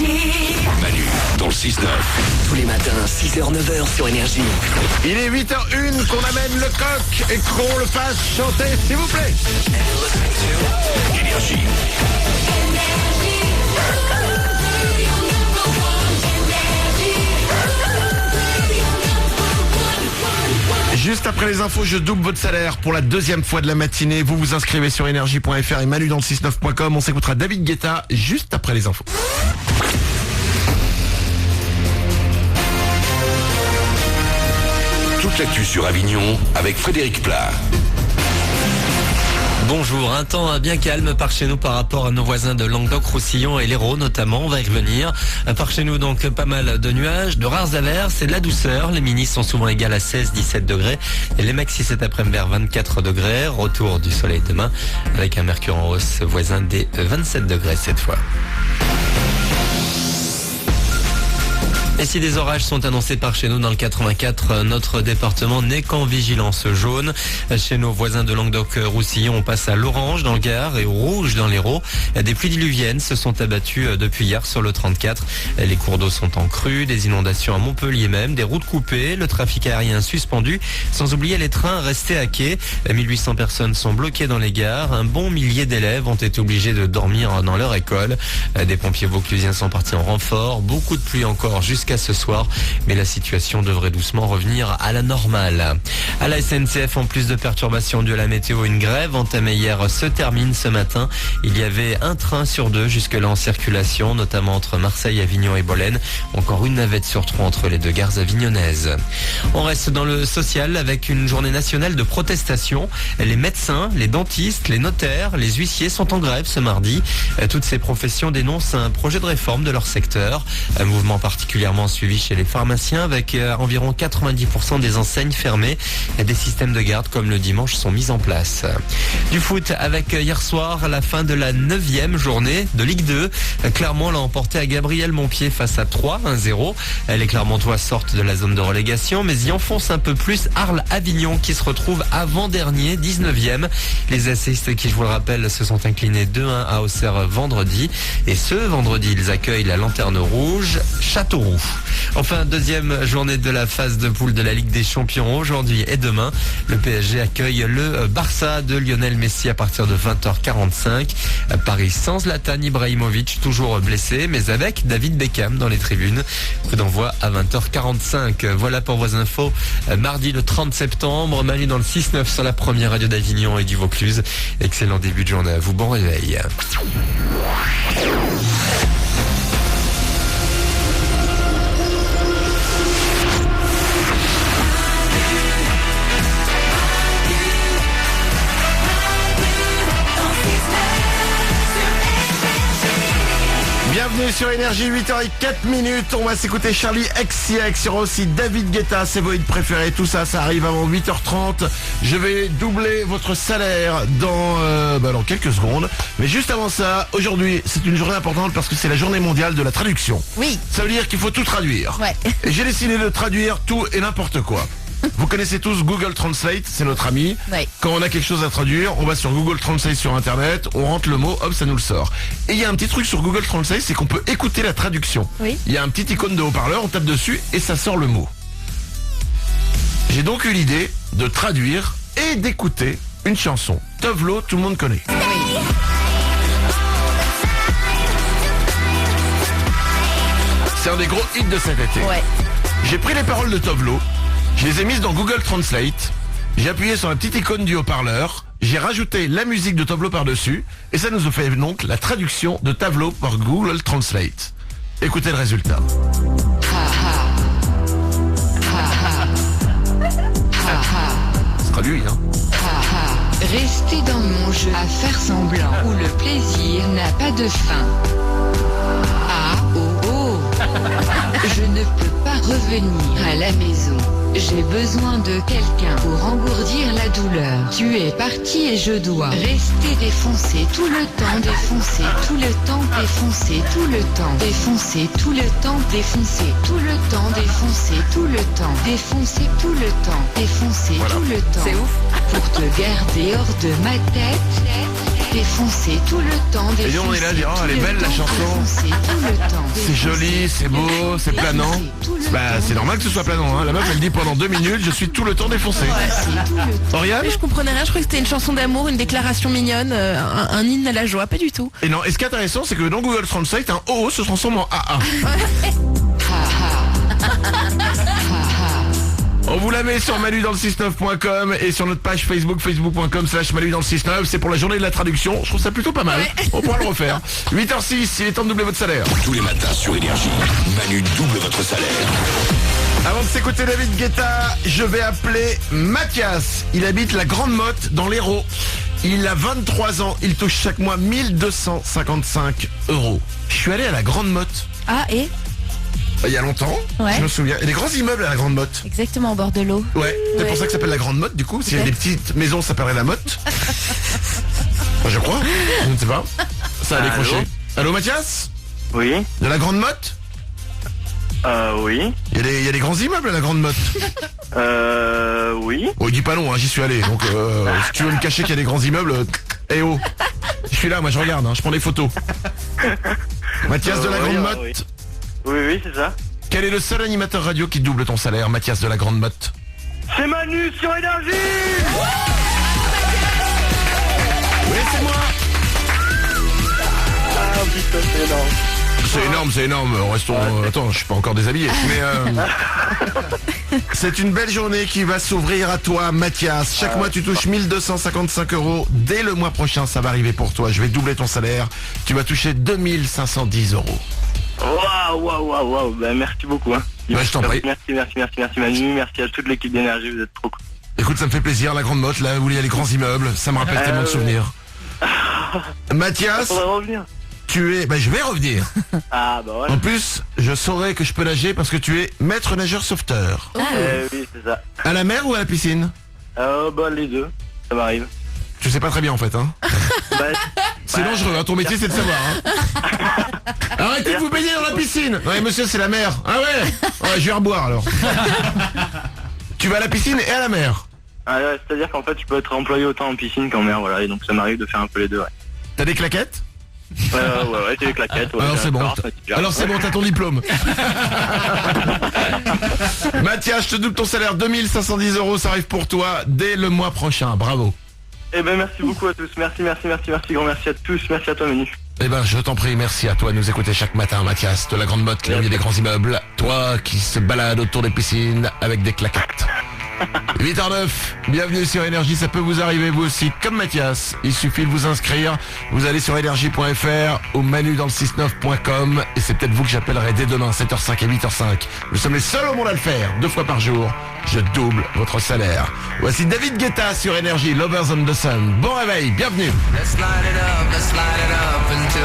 Manu, dans le 6-9. Tous les matins, 6h-9h sur Énergie. Il est 8h01 qu'on amène le coq et qu'on le fasse chanter, s'il vous plaît. Énergie. Juste après les infos, je double votre salaire pour la deuxième fois de la matinée. Vous vous inscrivez sur énergie.fr et Manu dans le 69.com. On s'écoutera David Guetta juste après les infos. Toute l'actu sur Avignon avec Frédéric Plat. Bonjour, un temps bien calme par chez nous par rapport à nos voisins de Languedoc-Roussillon et l'Hérault notamment, on va y revenir. Par chez nous donc pas mal de nuages, de rares averses et de la douceur. Les minis sont souvent égales à 16-17 degrés et les maxis cet après-midi vers 24 degrés. Retour du soleil demain avec un mercure en hausse voisin des 27 degrés cette fois. Et si des orages sont annoncés par chez nous dans le 84, notre département n'est qu'en vigilance jaune. Chez nos voisins de Languedoc-Roussillon, on passe à l'orange dans le Gard et au rouge dans l'Hérault. Des pluies diluviennes se sont abattues depuis hier sur le 34. Les cours d'eau sont en crue, des inondations à Montpellier même, des routes coupées, le trafic aérien suspendu, sans oublier les trains restés à quai. 1800 personnes sont bloquées dans les gares. Un bon millier d'élèves ont été obligés de dormir dans leur école. Des pompiers vauclusiens sont partis en renfort. Beaucoup de pluie encore jusqu'à ce soir, mais la situation devrait doucement revenir à la normale. À la SNCF, en plus de perturbations dues à la météo, une grève entamée hier se termine ce matin. Il y avait un train sur deux jusque-là en circulation, notamment entre Marseille, Avignon et Bolène. Encore une navette sur 3 entre les deux gares avignonnaises. On reste dans le social avec une journée nationale de protestation. Les médecins, les dentistes, les notaires, les huissiers sont en grève ce mardi. Toutes ces professions dénoncent un projet de réforme de leur secteur. Un mouvement particulièrement suivi chez les pharmaciens avec environ 90% des enseignes fermées. Des systèmes de garde comme le dimanche sont mis en place. Du foot avec hier soir la fin de la 9e journée de Ligue 2. Clermont l'a emporté à Gabriel Montpied face à 3-1-0. Les Clermontois sortent de la zone de relégation mais y enfoncent un peu plus Arles-Avignon qui se retrouve avant-dernier, 19e. Les assistes qui, je vous le rappelle, se sont inclinés 2-1 à Auxerre vendredi. Et ce vendredi, ils accueillent la Lanterne Rouge, Châteauroux. Enfin, deuxième journée de la phase de poule de la Ligue des Champions aujourd'hui et demain. Le PSG accueille le Barça de Lionel Messi à partir de 20h45. Paris sans Zlatan Ibrahimovic, toujours blessé, mais avec David Beckham dans les tribunes. Coup d'envoi à 20h45. Voilà pour vos infos. Mardi le 30 septembre, Manu dans le 6-9 sur la première radio d'Avignon et du Vaucluse. Excellent début de journée à vous, bon réveil. Bienvenue sur Énergie, 8h04. On va s'écouter Charlie XCX. Il y aura aussi David Guetta, c'est vos hits préférés. Tout ça, ça arrive avant 8h30. Je vais doubler votre salaire dans quelques secondes. Mais juste avant ça, aujourd'hui, c'est une journée importante parce que c'est la journée mondiale de la traduction. Oui. Ça veut dire qu'il faut tout traduire. Ouais. Et j'ai décidé de traduire tout et n'importe quoi. Vous connaissez tous Google Translate, c'est notre ami. Ouais. Quand on a quelque chose à traduire, on va sur Google Translate sur Internet, on rentre le mot, hop, ça nous le sort. Et il y a un petit truc sur Google Translate, c'est qu'on peut écouter la traduction. Oui. Il y a un petit icône de haut-parleur, on tape dessus et ça sort le mot. J'ai donc eu l'idée de traduire et d'écouter une chanson. Tovlo, tout le monde connaît. C'est un des gros hits de cet été. Ouais. J'ai pris les paroles de Tovlo, je les ai mises dans Google Translate, j'ai appuyé sur la petite icône du haut-parleur, j'ai rajouté la musique de Tovlo par-dessus, et ça nous a fait donc la traduction de Tovlo par Google Translate. Écoutez le résultat. C'est traduit, hein. Rester dans mon jeu à faire semblant où le plaisir n'a pas de fin. Ah oh oh, je ne peux pas revenir à la maison. J'ai besoin de quelqu'un pour engourdir la douleur. Tu es parti et je dois rester défoncé tout le temps, défoncé tout le temps, défoncé tout le temps, défoncé tout le temps, défoncé tout le temps, défoncé tout le temps, défoncé tout le temps, défoncé tout le temps. C'est ouf. Pour te garder hors de ma tête. Défoncer tout le temps. Et nous, on est là, dire, oh, elle est belle, la chanson. Défoncer tout le temps. C'est joli, c'est beau, c'est planant. Bah, c'est normal que ce soit planant, hein. La meuf, elle dit pendant 2 minutes, je suis tout le temps défoncé. Oriane? Mais je comprenais rien, je croyais que c'était une chanson d'amour, une déclaration mignonne, un hymne à la joie, pas du tout. Et non, et ce qui est intéressant, c'est que dans Google Translate, un OO se transforme en AA. On vous la met sur manudansle69.com et sur notre page Facebook, facebook.com/manudansle69. C'est pour la journée de la traduction. Je trouve ça plutôt pas mal. On pourra le refaire. 8h06, il est temps de doubler votre salaire. Tous les matins sur Énergie, Manu double votre salaire. Avant de s'écouter David Guetta, je vais appeler Mathias. Il habite la Grande Motte dans l'Hérault. Il a 23 ans. Il touche chaque mois 1255 €. Je suis allé à la Grande Motte Ah, et il y a longtemps. Ouais. Je me souviens. Il y a des grands immeubles à la Grande Motte. exactement, au bord de l'eau. Ouais, c'est pour ça que ça s'appelle la Grande Motte du coup. S'il y a des petites maisons, ça s'appellerait la Motte. Enfin, je crois. Je ne sais pas. Ça a décroché. Allô Mathias? Oui, De la Grande Motte? oui, Il y a des grands immeubles à la Grande Motte. oui. Oh, il dit pas non, hein, j'y suis allé. Donc si tu veux me cacher qu'il y a des grands immeubles, eh oh. Je suis là, moi je regarde, hein, je prends des photos. Mathias de la Grande oui, Motte. oui. Oui, c'est ça. Quel est le seul animateur radio qui double ton salaire, Mathias de la Grande Motte? C'est Manu sur Énergie. Oui, c'est moi. Ah putain, c'est énorme. C'est énorme, restons... attends, je suis pas encore déshabillé. Mais c'est une belle journée qui va s'ouvrir à toi, Mathias. Chaque mois, tu touches 1255 €. Dès le mois prochain, ça va arriver pour toi. Je vais doubler ton salaire. Tu vas toucher 2510 €. Waouh. Ben, merci beaucoup. Hein. Ouais, je t'en prie. Merci Manu. Merci à toute l'équipe d'Énergie. Vous êtes trop cool. Écoute, ça me fait plaisir, la Grande Motte, là où il y a les grands immeubles. Ça me rappelle tellement de souvenirs. Mathias, Faudrait revenir. tu es... je vais revenir. Ah bah voilà. En plus, je saurai que je peux nager parce que tu es maître nageur sauveteur. Oui, c'est ça. À la mer ou à la piscine? Bah les deux. Ça m'arrive. Tu sais pas très bien en fait, hein. Bah, C'est dangereux, hein. Ton métier c'est de savoir, hein. Arrêtez de vous baigner dans la piscine. Ouais monsieur, c'est la mer. Ah ouais, je vais reboire alors. Tu vas à la piscine et à la mer. c'est-à-dire qu'en fait, tu peux être employé autant en piscine qu'en mer, voilà. Et donc ça m'arrive de faire un peu les deux, ouais. T'as des claquettes? Ouais, j'ai les claquettes. Ouais, Alors c'est bon. Alors c'est bon, t'as ton diplôme. Mathias, je te double ton salaire, 2510 €, ça arrive pour toi dès le mois prochain. Bravo. Eh ben merci beaucoup à tous. Merci, grand merci à tous. Merci à toi Manu. Eh ben, je t'en prie, merci à toi de nous écouter chaque matin, Mathias, de la Grande Motte, là où il y a des grands immeubles. Toi qui se balade autour des piscines avec des claquettes. 8h09, bienvenue sur Énergie, ça peut vous arriver vous aussi, comme Mathias. Il suffit de vous inscrire, vous allez sur énergie.fr ou manudansle69.com et c'est peut-être vous que j'appellerai dès demain, 7h05 et 8h05. Nous sommes les seuls au monde à le faire, 2 fois par jour. Je double votre salaire. Voici David Guetta sur Énergie, Lovers on the Sun. Bon réveil, bienvenue. Let's light it up until